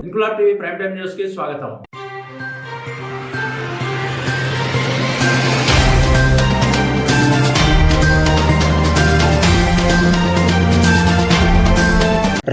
Inquilab TV prime time news కి స్వాగతం.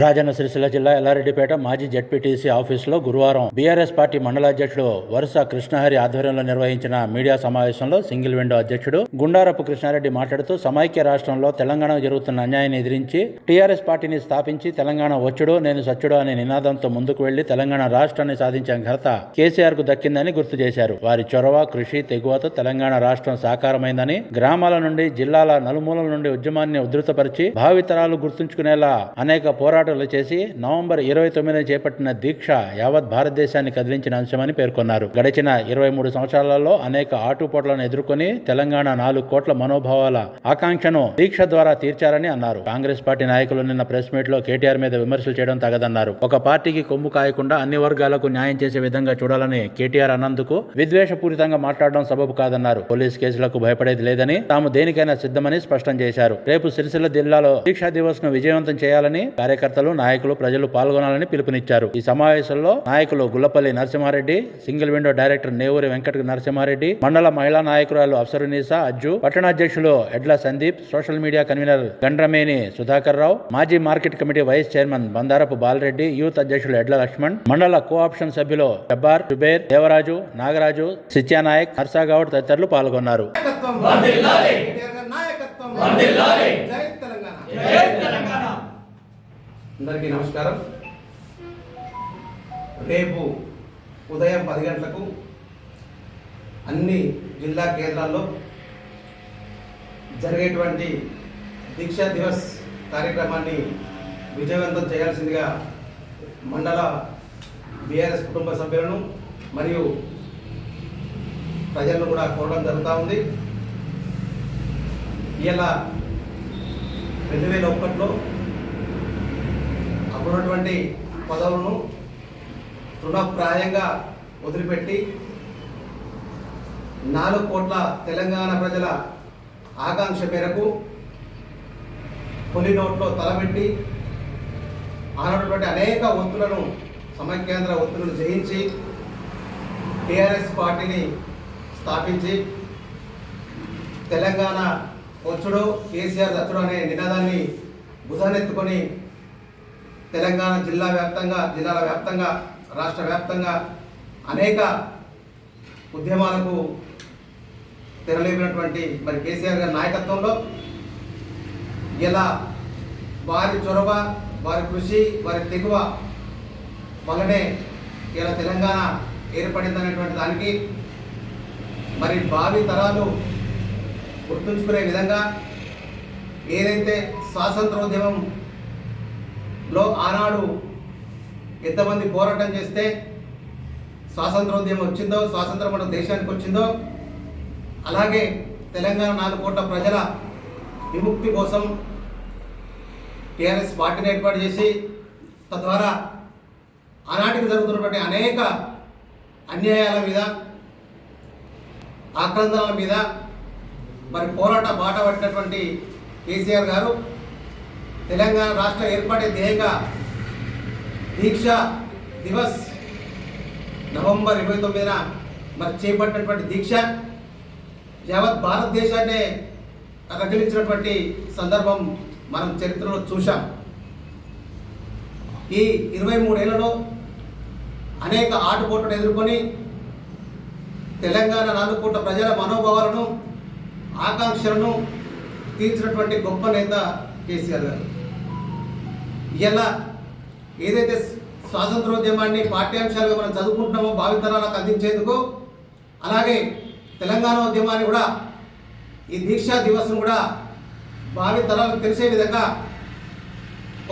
రాజన్న సిరిసిల్ల జిల్లా ఎల్లారెడ్డిపేట మాజీ జెడ్పీటీసీ ఆఫీసులో గురువారం బీఆర్ఎస్ పార్టీ మండల అధ్యక్షుడు వరుస కృష్ణహరి ఆధ్వర్యంలో నిర్వహించిన మీడియా సమావేశంలో సింగిల్ విండో అధ్యక్షుడు గుండారపు కృష్ణారెడ్డి మాట్లాడుతూ సమైక్య రాష్ట్రంలో తెలంగాణకు జరుగుతున్న అన్యాయాన్ని ఎదిరించి టీఆర్ఎస్ పార్టీని స్థాపించి తెలంగాణ వచ్చుడు నేను సచ్చుడు అనే నినాదంతో ముందుకు వెళ్లి తెలంగాణ రాష్ట్రాన్ని సాధించిన ఘనత కేసీఆర్ కు దక్కిందని గుర్తు చేశారు. వారి చొరవ కృషి తెగువతో తెలంగాణ రాష్ట్రం సాకారమైందని, గ్రామాల నుండి జిల్లాల నలుమూలల నుండి ఉద్యమాన్ని ఉధృతపరిచి భావితరాలు గుర్తుంచుకునేలా అనేక పోరాటాలు చేసి నవంబర్ 29 చేపట్టిన దీక్ష యావత్ భారతదేశాన్ని కదిలించిన అంశమని పేర్కొన్నారు. గడిచిన 23 సంవత్సరాలలో అనేక ఆటుపోట్లను ఎదుర్కొని తెలంగాణ 4 కోట్ల మనోభావాల ఆకాంక్షను దీక్ష ద్వారా తీర్చారని అన్నారు. కాంగ్రెస్ పార్టీ నాయకులు నిన్న ప్రెస్ మీట్ లో కేటీఆర్ మీద విమర్శలు చేయడం తగదన్నారు. ఒక పార్టీకి కొమ్ము కాయకుండా అన్ని వర్గాలకు న్యాయం చేసే విధంగా చూడాలని కేటీఆర్ అన్నందుకు విద్వేషపూరితంగా మాట్లాడడం సబబు కాదన్నారు. పోలీస్ కేసులకు భయపడేది లేదని, తాము దేనికైనా సిద్ధమని స్పష్టం చేశారు. రేపు సిరిసిల్ల జిల్లాలో దీక్షా దివస్ ను విజయవంతం చేయాలని కార్యకర్తలు, నాయకులు, ప్రజలు పాల్గొనాలని పిలుపునిచ్చారు. ఈ సమావేశంలో నాయకులు Gullapalli Narasimha Reddy, single window director Nevuri Venkata Narasimha Reddy, మండల మహిళా నాయకురాలు అఫ్సరునీసా అజ్జు, పట్టణాధ్యక్షులు Edla Sandeep, social media convenor Gandrameni Sudhakar Rao, మాజీ market committee vice chairman Bandarapu Bala Reddy, youth అధ్యక్షులు ఎడ్ల లక్ష్మణ్, మండల కోఆప్షన్ సభ్యులు జబ్బార్, జుబేర్, దేవరాజు, నాగరాజు, సిత్యానాయక్, హర్షాగౌడ్ తదితరులు పాల్గొన్నారు. అందరికీ నమస్కారం. రేపు ఉదయం 10 గంటలకు అన్ని జిల్లా కేంద్రాల్లో జరిగేటువంటి దీక్షా దివస్ కార్యక్రమాన్ని విజయవంతం చేయాల్సిందిగా మండల బీఆర్ఎస్ కుటుంబ సభ్యులను మరియు ప్రజలను కూడా కోరడం జరుగుతూ ఉంది. ఇలా 2001లో అప్పుడున్నటువంటి పదవులను తృణప్రాయంగా వదిలిపెట్టి 4 కోట్ల తెలంగాణ ప్రజల ఆకాంక్ష మేరకు పులి నోట్లో తలబెట్టి ఆనటువంటి అనేక ఒత్తులను, సమైక్యాంధ్ర ఒత్తులను జయించి టీఆర్ఎస్ పార్టీని స్థాపించి తెలంగాణ వచ్చుడు కేసీఆర్ దచ్చుడు అనే నినాదాన్ని భుజానెత్తుకొని తెలంగాణ జిల్లాల వ్యాప్తంగా రాష్ట్ర వ్యాప్తంగా అనేక ఉద్యమాలకు తెరలేపినటువంటి మరి కేసీఆర్ గారి నాయకత్వంలో ఇలా వారి చొరవ, వారి కృషి, వారి తెగువ వల్లనే ఇలా తెలంగాణ ఏర్పడిందనేటువంటి దానికి మరి భావి తరాలు గుర్తుంచుకునే విధంగా ఏదైతే స్వాతంత్రోద్యమంలో ఆనాడు ఎంతమంది పోరాటం చేస్తే స్వాతంత్రోద్యమం వచ్చిందో, స్వాతంత్రం మన దేశానికి వచ్చిందో, అలాగే తెలంగాణ 4 కోట్ల ప్రజల విముక్తి కోసం టీఆర్ఎస్ పార్టీని ఏర్పాటు చేసి తద్వారా ఆనాటికి జరుగుతున్నటువంటి అనేక అన్యాయాల మీద, ఆక్రందనల మీద మరి పోరాట బాట పట్టినటువంటి కేసీఆర్ గారు తెలంగాణ రాష్ట్ర ఏర్పాటే ధ్యేయంగా దీక్షా దివస్ నవంబర్ 29న మరి చేపట్టినటువంటి దీక్ష యావత్ భారతదేశాన్నే రగిలించినటువంటి సందర్భం మనం చరిత్రలో చూశాం. ఈ 23 ఏళ్లలో అనేక ఆటుపోట్లను ఎదుర్కొని తెలంగాణ 4 కోట్ల ప్రజల మనోభావాలను, ఆకాంక్షలను తీర్చినటువంటి గొప్ప నేత కేసీఆర్ గారు. ఇలా ఏదైతే స్వాతంత్రోద్యమాన్ని పాఠ్యాంశాలుగా మనం చదువుకుంటున్నామో భావితరాలకు అందించేందుకు, అలాగే తెలంగాణ ఉద్యమాన్ని కూడా ఈ దీక్షా దివస్ను కూడా భావితరాలకు తెలిసే విధంగా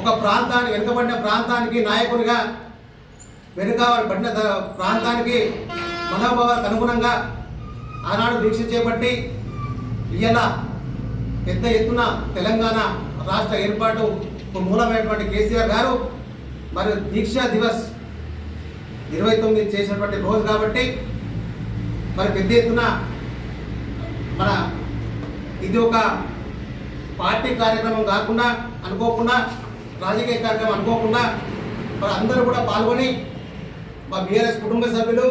ఒక ప్రాంతానికి, వెనుకబడిన ప్రాంతానికి నాయకునిగా, వెనుకబడిన ప్రాంతానికి మనోభావాలకు అనుగుణంగా ఆనాడు దీక్ష చేపట్టి ఇలా పెద్ద ఎత్తున తెలంగాణ రాష్ట్ర ఏర్పాటు మూలమైనటువంటి కేసీఆర్ గారు మరి దీక్షా దివస్ 29 చేసినటువంటి రోజు కాబట్టి మరి పెద్ద ఎత్తున మన ఇది ఒక పార్టీ కార్యక్రమం కాకుండా అనుకోకుండా రాజకీయ కార్యక్రమం అనుకోకుండా మరి అందరూ కూడా పాల్గొని మా బీఆర్ఎస్ కుటుంబ సభ్యులు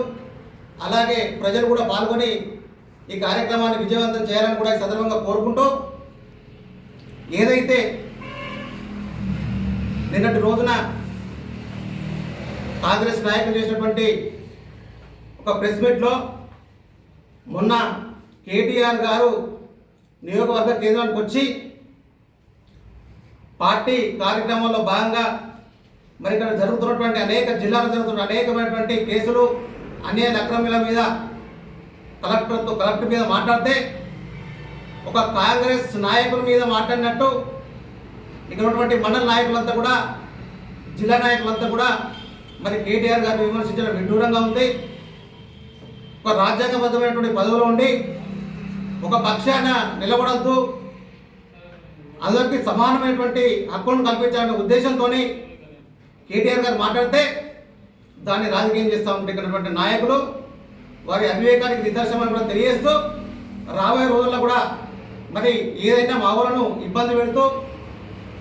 అలాగే ప్రజలు కూడా పాల్గొని ఈ కార్యక్రమాన్ని విజయవంతం చేయాలని కూడా ఈ సందర్భంగా కోరుకుంటూ ఏదైతే నిన్నటి రోజున కాంగ్రెస్ నాయకులు చేసినటువంటి ఒక ప్రెస్ మీట్లో మొన్న కేటీఆర్ గారు నియోజకవర్గ కేంద్రానికి వచ్చి పార్టీ కార్యక్రమంలో భాగంగా మరి ఇక్కడ జరుగుతున్నటువంటి అనేక జిల్లాలో జరుగుతున్న అనేకమైనటువంటి కేసులు అన్యాయ అక్రమాల మీద కలెక్టర్ మీద మాట్లాడితే ఒక కాంగ్రెస్ నాయకుల మీద మాట్లాడినట్టు ఇక్కడ ఉన్నటువంటి మండల నాయకులంతా కూడా జిల్లా నాయకులంతా కూడా మరి కేటీఆర్ గారిని విమర్శించడం విడ్డూరంగా ఉంది. ఒక రాజ్యాంగబద్ధమైనటువంటి పదవిలో ఉండి ఒక పక్షాన నిలబడద్దు, అందరికీ సమానమైనటువంటి హక్కులను కల్పించాలనే ఉద్దేశంతో కేటీఆర్ గారు మాట్లాడితే దాన్ని రాజకీయం చేస్తూ ఉంటున్నటువంటి నాయకులు వారి అవివేకానికి నిదర్శనం కూడా తెలియజేస్తూ రాబోయే రోజుల్లో కూడా మరి ఏదైనా మావులను ఇబ్బంది పెడుతూ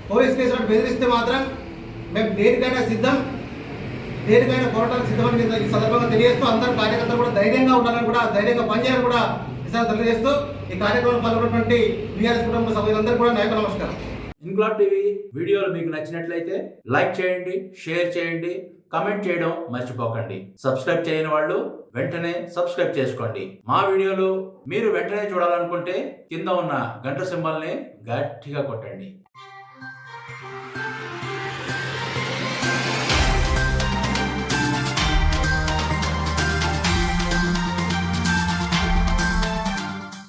పోలీస్ కేసులను బెదిరిస్తే మాత్రం మేము దేనికైనా సిద్ధం, దేనికైనా పోరాటానికి సిద్ధమని ఈ సందర్భంగా తెలియజేస్తూ అందరూ కార్యకర్తలు కూడా ధైర్యంగా ఉండాలని కూడా ధైర్యంగా పనిచేయాలని కూడా ఈ సందర్భంగా తెలియజేస్తూ ఈ కార్యక్రమంలో పాల్గొన్నటువంటి బీఆర్ఎస్ కుటుంబ సభ్యులందరూ కూడా నాయకుల నమస్కారం. ఇంక్లాబ్ టీవీ వీడియోలు మీకు నచ్చినట్లయితే లైక్ చేయండి, షేర్ చేయండి, కమెంట్ చేయడం మర్చిపోకండి. సబ్స్క్రైబ్ చేయని వాళ్ళు వెంటనే సబ్స్క్రైబ్ చేసుకోండి. మా వీడియోలు మీరు వెంటనే చూడాలనుకుంటే కింద ఉన్న గంట సింబల్ని గట్టిగా కొట్టండి.